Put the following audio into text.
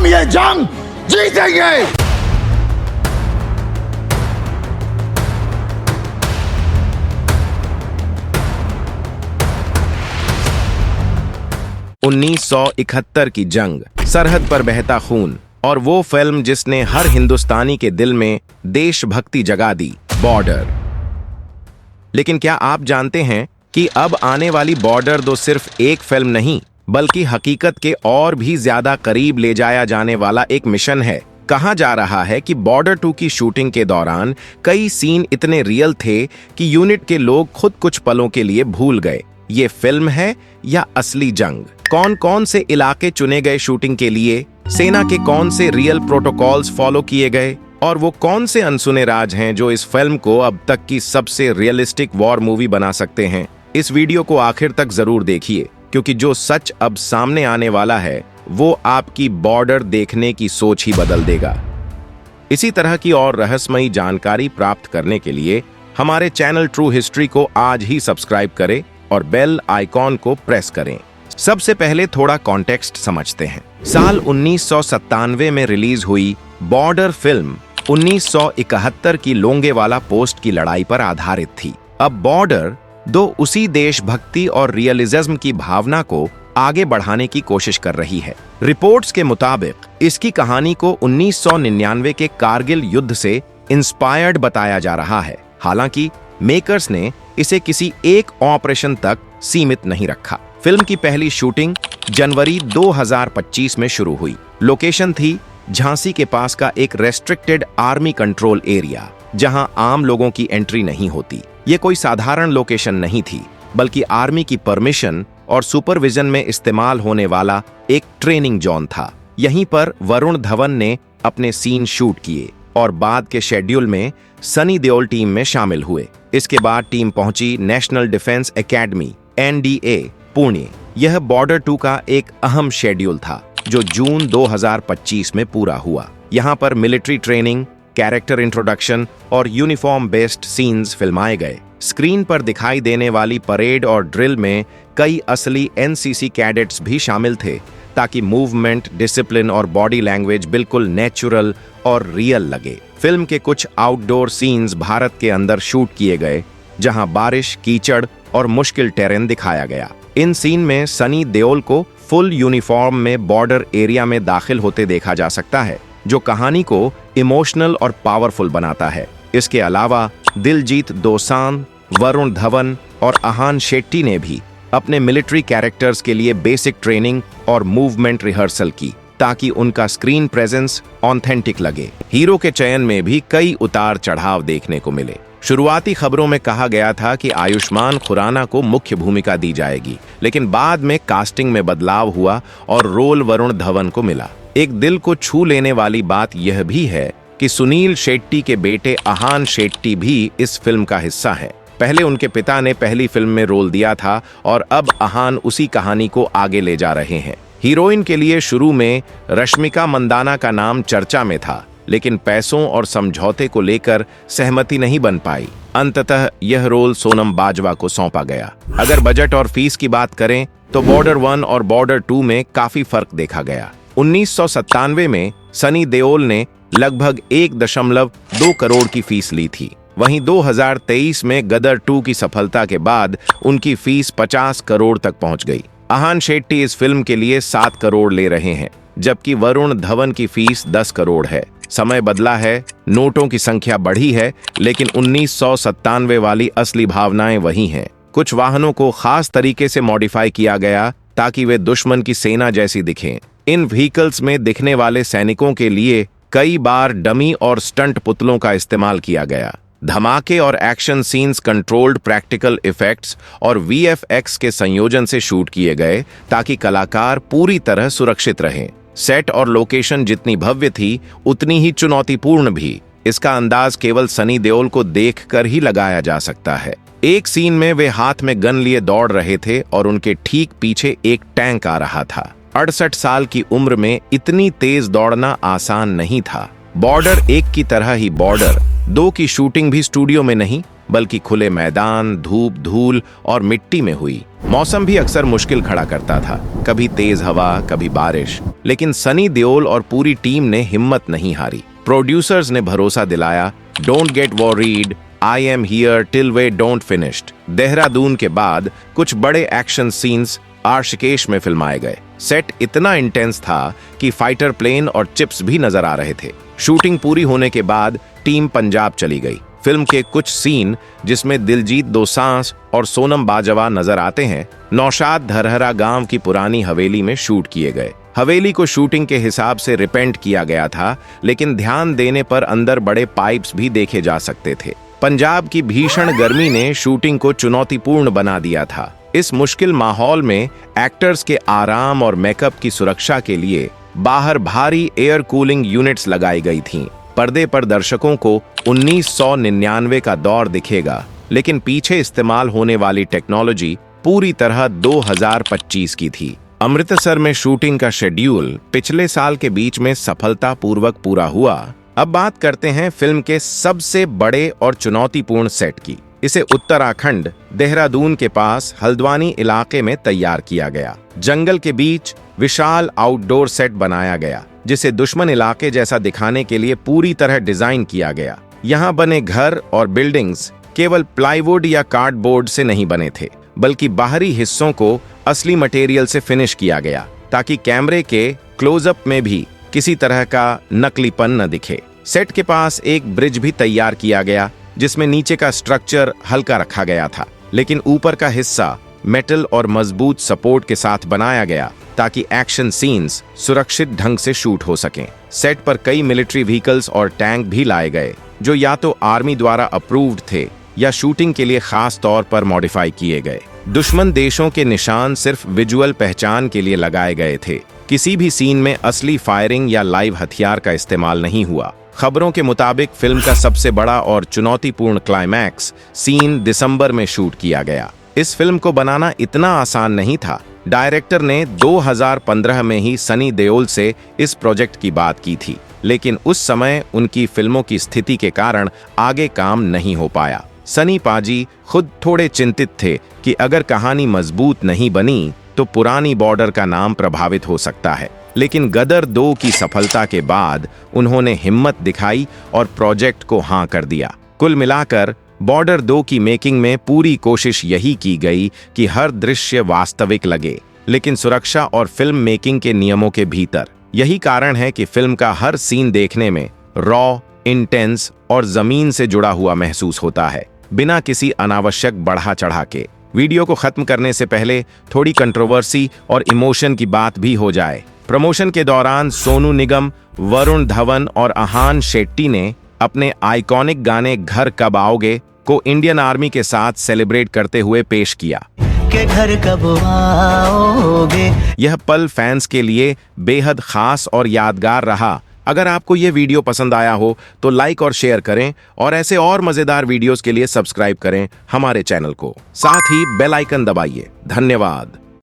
हम ये जंग जीतेंगे। 1971 की जंग, सरहद पर बहता खून और वो फिल्म जिसने हर हिंदुस्तानी के दिल में देशभक्ति जगा दी, बॉर्डर। लेकिन क्या आप जानते हैं कि अब आने वाली बॉर्डर दो सिर्फ एक फिल्म नहीं, बल्कि हकीकत के और भी ज्यादा करीब ले जाया जाने वाला एक मिशन है। कहा जा रहा है कि बॉर्डर 2 की शूटिंग के दौरान कई सीन इतने रियल थे कि यूनिट के लोग खुद कुछ पलों के लिए भूल गए ये फिल्म है या असली जंग। कौन कौन से इलाके चुने गए शूटिंग के लिए, सेना के कौन से रियल प्रोटोकॉल्स फॉलो किए गए और वो कौन से अनसुने राज हैं जो इस फिल्म को अब तक की सबसे रियलिस्टिक वॉर मूवी बना सकते हैं। इस वीडियो को आखिर तक जरूर देखिए, क्योंकि जो सच अब सामने आने वाला है वो आपकी बॉर्डर देखने की सोच ही बदल देगा। इसी तरह की और रहस्यमयी जानकारी प्राप्त करने के लिए हमारे चैनल ट्रू हिस्ट्री को आज ही सब्सक्राइब करें और बेल आइकॉन को प्रेस करें। सबसे पहले थोड़ा कॉन्टेक्स्ट समझते हैं। साल 1997 में रिलीज हुई बॉर्डर फिल्म 1971 की लोंगेवाला पोस्ट की लड़ाई पर आधारित थी। अब बॉर्डर दो उसी देशभक्ति और रियलिज्म की भावना को आगे बढ़ाने की कोशिश कर रही है। रिपोर्ट्स के मुताबिक इसकी कहानी को 1999 के कारगिल युद्ध से इंस्पायर्ड बताया जा रहा है। हालांकि मेकर्स ने इसे किसी एक ऑपरेशन तक सीमित नहीं रखा। फिल्म की पहली शूटिंग जनवरी 2025 में शुरू हुई। लोकेशन थी झांसी के पास का एक रेस्ट्रिक्टेड आर्मी कंट्रोल एरिया, जहां आम लोगों की एंट्री नहीं होती। ये कोई साधारण लोकेशन नहीं थी, बल्कि आर्मी की परमिशन और सुपरविजन में इस्तेमाल होने वाला एक ट्रेनिंग जोन था। यहीं पर वरुण धवन ने अपने सीन शूट किए और बाद के शेड्यूल में सनी देओल टीम में शामिल हुए। इसके बाद टीम पहुंची national defence academy NDA Pune. यह बॉर्डर 2 का एक अहम शेड्यूल था जो जून 2025 में पूरा हुआ। यहाँ पर मिलिट्री ट्रेनिंग, कैरेक्टर इंट्रोडक्शन और यूनिफॉर्म बेस्ड सीन्स फिल्माए गए। स्क्रीन पर दिखाई देने वाली परेड और ड्रिल में कई असली NCC कैडेट्स भी शामिल थे, ताकि मूवमेंट, डिसिप्लिन और बॉडी लैंग्वेज बिल्कुल नेचुरल और रियल लगे। फिल्म के कुछ आउटडोर सीन्स भारत के अंदर शूट किए गए, जहां बारिश, कीचड़ और मुश्किल टेरेन दिखाया गया। इन सीन में सनी देओल को फुल यूनिफॉर्म में बॉर्डर एरिया में दाखिल होते देखा जा सकता है, जो कहानी को इमोशनल और पावरफुल बनाता है। इसके अलावा दिलजीत दोसांझ, वरुण धवन और आहान शेट्टी ने भी अपने मिलिट्री कैरेक्टर्स के लिए बेसिक ट्रेनिंग और मूवमेंट रिहर्सल की, ताकि उनका स्क्रीन प्रेजेंस ऑथेंटिक लगे। हीरो के चयन में भी कई उतार चढ़ाव देखने को मिले। शुरुआती खबरों में कहा गया था कि आयुष्मान खुराना को मुख्य भूमिका दी जाएगी, लेकिन बाद में कास्टिंग में बदलाव हुआ और रोल वरुण धवन को मिला। एक दिल को छू लेने वाली बात यह भी है कि सुनील शेट्टी के बेटे आहान शेट्टी भी इस फिल्म का हिस्सा है। पहले उनके पिता ने पहली फिल्म में रोल दिया था और अब आहान उसी कहानी को आगे ले जा रहे हैं। हीरोइन के लिए शुरू में रश्मिका मंदाना का नाम चर्चा में था, लेकिन पैसों और समझौते को लेकर सहमति नहीं बन पाई। अंततः यह रोल सोनम बाजवा को सौंपा गया। अगर बजट और फीस की बात करें तो बॉर्डर 1 और बॉर्डर 2 में काफी फर्क देखा गया। 1997 में सनी देओल ने लगभग 1.2 करोड़ की फीस ली थी। वहीं 2023 में गदर 2 की सफलता के बाद उनकी फीस 50 करोड़ तक पहुंच गई। आहान शेट्टी इस फिल्म के लिए 7 करोड़ ले रहे हैं, जबकि वरुण धवन की फीस 10 करोड़ है। समय बदला है, नोटों की संख्या बढ़ी है, लेकिन 1997 वाली असली भावनाएं वही हैं। कुछ वाहनों को खास तरीके से मॉडिफाई किया गया ताकि वे दुश्मन की सेना जैसी दिखें। इन व्हीकल्स में दिखने वाले सैनिकों के लिए कई बार डमी और स्टंट पुतलों का इस्तेमाल किया गया। धमाके और action scenes controlled practical effects और VFX के संयोजन से शूट किए गए, ताकि कलाकार पूरी तरह सुरक्षित रहें। सेट और लोकेशन जितनी भव्य थी, उतनी ही चुनौतीपूर्ण भी। इसका अंदाज केवल सनी देओल को देखकर ही लगाया जा सकता है। एक सीन में वे हाथ में गन लिए दौड़ रहे थे और उनके ठीक पीछे एक टैंक आ रहा था। 68 साल की उम्र में इतनी तेज दौड़ना आसान नहीं था। बॉर्डर 1 की तरह ही बॉर्डर 2 की शूटिंग भी स्टूडियो में नहीं, बल्कि खुले मैदान, धूप, धूल और मिट्टी में हुई। मौसम भी अक्सर मुश्किल खड़ा करता था, कभी तेज हवा, कभी बारिश, लेकिन सनी देओल और पूरी टीम ने हिम्मत नहीं हारी। प्रोड्यूसर्स ने भरोसा दिलाया, don't get worried, I am here till they don't finished. Dehradun के बाद कुछ बड़े एक्शन सीन्स ऋषिकेश में फिल्माए गए। सेट इतना इंटेंस था कि फाइटर प्लेन और चिप्स भी नजर आ रहे थे। शूटिंग पूरी होने के बाद टीम पंजाब चली गई। फिल्म के कुछ सीन जिसमें दिलजीत दोसांझ और सोनम बाजवा नजर आते हैं, नौशाद धरहरा गांव की पुरानी हवेली में शूट किए गए। हवेली को शूटिंग के हिसाब से रिपेंट किया गया था, लेकिन ध्यान देने पर अंदर बड़े पाइप्स भी देखे जा सकते थे। पंजाब की भीषण गर्मी ने शूटिंग को चुनौतीपूर्ण बना दिया था। इस मुश्किल माहौल में एक्टर्स के आराम और मेकअप की सुरक्षा के लिए बाहर भारी एयर कूलिंग यूनिट्स लगाई गई थीं। पर्दे पर दर्शकों को 1999 का दौर दिखेगा, लेकिन पीछे इस्तेमाल होने वाली टेक्नोलॉजी पूरी तरह 2025 की थी। अमृतसर में शूटिंग का शेड्यूल पिछले साल के बीच में सफलतापूर्वक पूरा हुआ। अब बात करते हैं फिल्म के सबसे बड़े और चुनौतीपूर्ण सेट की। इसे उत्तराखंड, देहरादून के पास हल्द्वानी इलाके में तैयार किया गया। जंगल के बीच विशाल आउटडोर सेट बनाया गया, जिसे दुश्मन इलाके जैसा दिखाने के लिए पूरी तरह डिजाइन किया गया। यहाँ बने घर और बिल्डिंग्स केवल प्लाईवुड या कार्डबोर्ड से नहीं बने थे, बल्कि बाहरी हिस्सों को असली मटेरियल से फिनिश किया गया, ताकि कैमरे के क्लोजअप में भी किसी तरह का नकलीपन न दिखे। सेट के पास एक ब्रिज भी तैयार किया गया, जिसमें नीचे का स्ट्रक्चर हल्का रखा गया था, लेकिन ऊपर का हिस्सा मेटल और मजबूत सपोर्ट के साथ बनाया गया, ताकि एक्शन सीन्स सुरक्षित ढंग से शूट हो सकें। सेट पर कई मिलिट्री व्हीकल्स और टैंक भी लाए गए, जो या तो आर्मी द्वारा अप्रूव्ड थे या शूटिंग के लिए खास तौर पर मॉडिफाई किए गए। दुश्मन देशों के निशान सिर्फ विजुअल पहचान के लिए लगाए गए थे। किसी भी सीन में असली फायरिंग या लाइव हथियार का इस्तेमाल नहीं हुआ। खबरों के मुताबिक फिल्म का सबसे बड़ा और चुनौतीपूर्ण क्लाइमैक्स सीन दिसंबर में शूट किया गया। इस फिल्म को बनाना इतना आसान नहीं था। डायरेक्टर ने 2015 में ही सनी देओल से इस प्रोजेक्ट की बात की थी, लेकिन उस समय उनकी फिल्मों की स्थिति के कारण आगे काम नहीं हो पाया। सनी पाजी खुद थोड़े चिंतित थे कि अगर कहानी मजबूत नहीं बनी तो पुरानी बॉर्डर का नाम प्रभावित हो सकता है। लेकिन गदर 2 की सफलता के बाद उन्होंने हिम्मत दिखाई और प्रोजेक्ट को हाँ कर दिया। कुल मिलाकर बॉर्डर 2 की मेकिंग में पूरी कोशिश यही की गई कि हर दृश्य वास्तविक लगे, लेकिन सुरक्षा और फिल्म मेकिंग के नियमों के भीतर। यही कारण है कि फिल्म का हर सीन देखने में रॉ, इंटेंस और जमीन से जुड़ा हुआ महसूस होता है, बिना किसी अनावश्यक बढ़ा चढ़ा के। वीडियो को खत्म करने से पहले थोड़ी कंट्रोवर्सी और इमोशन की बात भी हो जाए। प्रमोशन के दौरान सोनू निगम, वरुण धवन और अहान शेट्टी ने अपने आइकॉनिक गाने घर कब आओगे को इंडियन आर्मी के साथ सेलिब्रेट करते हुए पेश किया। के घर कब आओगे। यह पल फैंस के लिए बेहद खास और यादगार रहा। अगर आपको यह वीडियो पसंद आया हो तो लाइक और शेयर करें, और ऐसे और मजेदार वीडियोस के लिए सब्सक्राइब करें हमारे चैनल को। साथ ही बेल आइकन दबाइए। धन्यवाद।